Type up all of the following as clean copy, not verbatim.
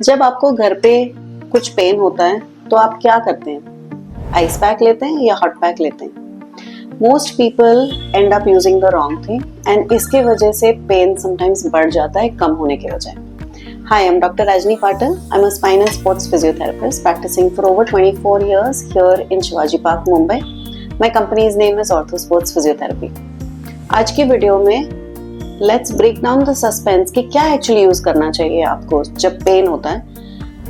जब आपको घर पे कुछ पेन होता है तो आप क्या करते हैं? आइस पैक लेते हैं या हॉट पैक लेते हैं? Most people and up using the wrong thing and इसके वजह से पेन समटाइम्स बढ़ जाता है कम होने के बजाय. Hi, I'm Dr. Rajni Patil. I'm a spine and sports physiotherapist practicing for over 24 years here in Shivaji Park, Mumbai. My company's name is Ortho Sports Physiotherapy. आज की वीडियो में let's break down the suspense कि क्या actually use करना चाहिए आपको जब pen होता है,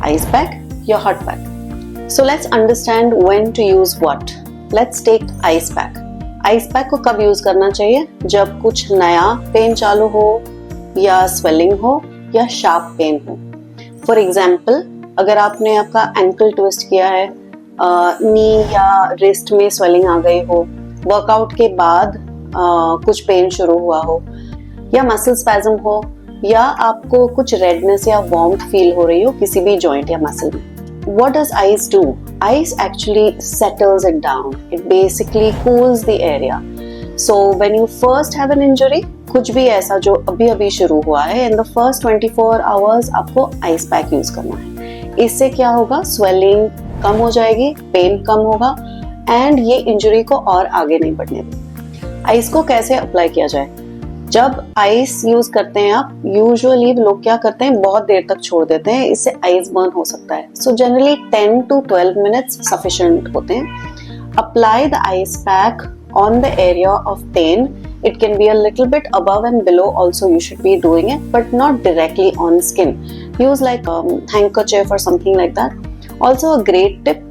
आइस पैक या hot pack. So let's understand when to use what. Let's take ice pack. Ice pack को कब यूज करना चाहिए? जब कुछ नया पेन चालू हो या स्वेलिंग हो या शार्प पेन हो. फॉर एग्जाम्पल, अगर आपने आपका एंकल ट्विस्ट किया है, नी या रिस्ट में स्वेलिंग आ गई हो, वर्कआउट के बाद कुछ पेन शुरू हुआ हो, या मसल स्पैज्म हो, या आपको कुछ रेडनेस या वार्मथ फील हो रही हो किसी भी जॉइंट या मसल में. What does ice do? Ice actually settles it down. It basically cools the area. So when you first have an injury, कुछ भी ऐसा जो अभी अभी शुरू हुआ है, in the first 24 hours आपको आइस पैक यूज करना है. इससे क्या होगा? स्वेलिंग कम हो जाएगी, पेन कम होगा एंड ये इंजरी को और आगे नहीं बढ़ने देगी. आइस को कैसे अप्लाई किया जाए? जब आइस यूज करते हैं आप, यूजुअली लोग क्या करते हैं, बहुत देर तक छोड़ देते हैं, इससे आइस बर्न हो सकता है. So generally 10 to 12 minutes sufficient होते हैं. Apply the ice pack on the area of pain. It can be a little bit above and below also, you should be doing it, but not directly on skin. Use like a handkerchief or something like that. Also a great tip,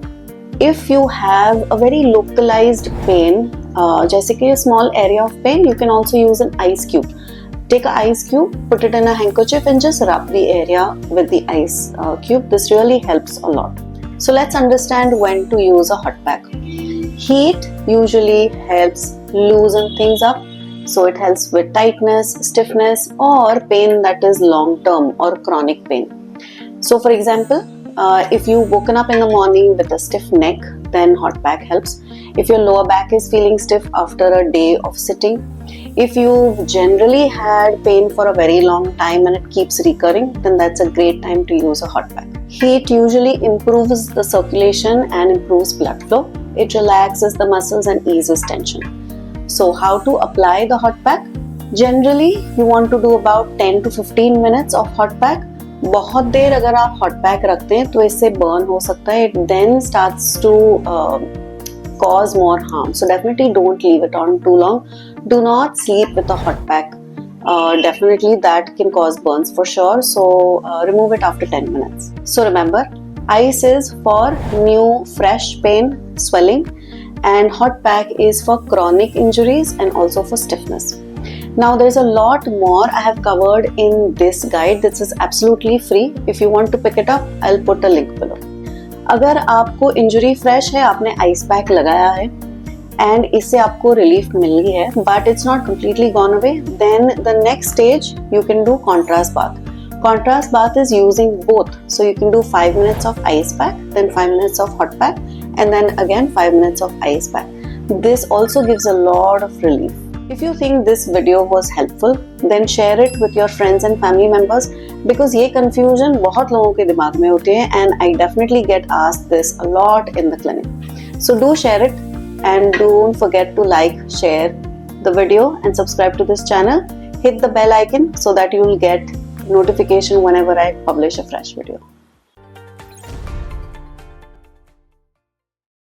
if you have a very localized pain, जैसे कि small area of pain, you can also use an ice cube. Take an ice cube, put it in a handkerchief and just rub the area with the ice cube. This really helps a lot. So let's understand when to use a hot pack. Heat usually helps loosen things up, so it helps with tightness, stiffness, or pain that is long term or chronic pain. So for example, if you woken up in the morning with a stiff neck, then hot pack helps. If your lower back is feeling stiff after a day of sitting, if you've generally had pain for a very long time and it keeps recurring, then that's a great time to use a hot pack. Heat usually improves the circulation and improves blood flow. It relaxes the muscles and eases tension. So how to apply the hot pack? Generally, you want to do about 10 to 15 minutes of hot pack. बहुत देर अगर आप hot pack रखते हैं तो इससे burn हो सकता है. It then starts to cause more harm. So definitely don't leave it on too long. Do not sleep with a hot pack. Definitely that can cause burns for sure. So remove it after 10 minutes. So remember, ice is for new fresh pain, swelling, and hot pack is for chronic injuries and also for stiffness. Now there's a lot more I have covered in this guide. This is absolutely free. If you want to pick it up, I'll put a link below. अगर आपको injury fresh है, आपने ice pack लगाया है and इससे आपको relief मिल गई है, but it's not completely gone away, then the next stage you can do contrast bath. Contrast bath is using both. So you can do 5 minutes of ice pack, then 5 minutes of hot pack, and then again 5 minutes of ice pack. This also gives a lot of relief. If you think this video was helpful, then share it with your friends and family members, because ये confusion बहुत लोगों के दिमाग में होती है and I definitely get asked this a lot in the clinic. So do share it and don't forget to like, share the video and subscribe to this channel. Hit the bell icon so that you will get notification whenever I publish a fresh video.